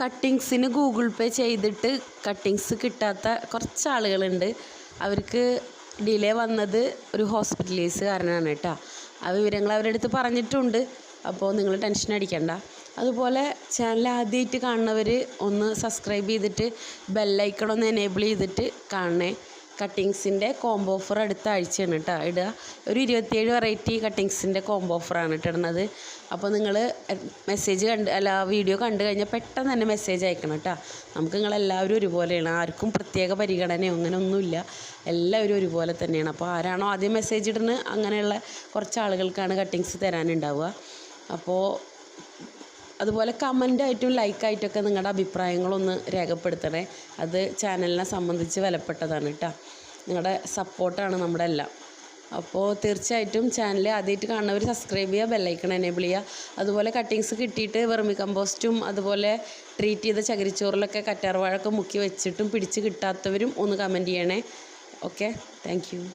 കട്ടിങ്സിന് Google പേ ചെയ്തിട്ട് cuttings കിട്ടാത്ത കുറച്ച് ആളുകളുണ്ട്. അവർക്ക് ഡിലേ വന്നത് ഒരു ഹോസ്പിറ്റൽ കേസ് കാരണമാണ് കേട്ടോ. ആ വിവരങ്ങൾ അവരുടെ അടുത്ത് പറഞ്ഞിട്ടുണ്ട്. അപ്പോൾ നിങ്ങൾ ടെൻഷൻ അടിക്കണ്ട. അതുപോലെ ചാനൽ ആദ്യമായിട്ട് കാണുന്നവർ ഒന്ന് സബ്സ്ക്രൈബ് ചെയ്തിട്ട് ബെല്ലൈക്കൺ ഒന്ന് എനേബിൾ ചെയ്തിട്ട് കാണണേ. കട്ടിങ്സിൻ്റെ കോംബോ ഓഫർ അടുത്ത ആഴ്ചയാണ് കേട്ടോ ഇടുക. ഒരു 27 വെറൈറ്റി കട്ടിങ്സിൻ്റെ കോംബോ ഓഫറാണ് ഇടുന്നത്. അപ്പോൾ നിങ്ങൾ വീഡിയോ കണ്ടു കഴിഞ്ഞാൽ പെട്ടെന്ന് തന്നെ മെസ്സേജ് അയക്കണം കേട്ടോ. നമുക്ക് നിങ്ങളെല്ലാവരും ഒരുപോലെയാണ്, ആർക്കും പ്രത്യേക പരിഗണനയോ അങ്ങനെ ഒന്നുമില്ല, എല്ലാവരും ഒരുപോലെ തന്നെയാണ്. അപ്പോൾ ആരാണോ ആദ്യം മെസ്സേജ് ഇടുന്നത് അങ്ങനെയുള്ള കുറച്ച് ആളുകൾക്കാണ് കട്ടിങ്സ് തരാനുണ്ടാവുക. അപ്പോൾ അതുപോലെ കമൻ്റായിട്ടും ലൈക്കായിട്ടൊക്കെ നിങ്ങളുടെ അഭിപ്രായങ്ങളൊന്ന് രേഖപ്പെടുത്തണേ. അത് ചാനലിനെ സംബന്ധിച്ച് വിലപ്പെട്ടതാണ് കേട്ടോ. നിങ്ങളുടെ സപ്പോർട്ടാണ് നമ്മുടെ എല്ലാം. അപ്പോൾ തീർച്ചയായിട്ടും ചാനൽ ആദ്യമായിട്ട് കാണുന്നവർ സബ്സ്ക്രൈബ് ചെയ്യുക, ബെല്ലൈക്കൺ എനേബിൾ ചെയ്യുക. അതുപോലെ കട്ടിങ്സ് കിട്ടിയിട്ട് വെർമി കമ്പോസ്റ്റും അതുപോലെ ട്രീറ്റ് ചെയ്ത ചകിരിച്ചോറിലൊക്കെ കറ്റാർവാഴൊക്കെ മുക്കി വെച്ചിട്ടും പിടിച്ച് കിട്ടാത്തവരും ഒന്ന് കമൻറ്റ് ചെയ്യണേ. Okay, thank you.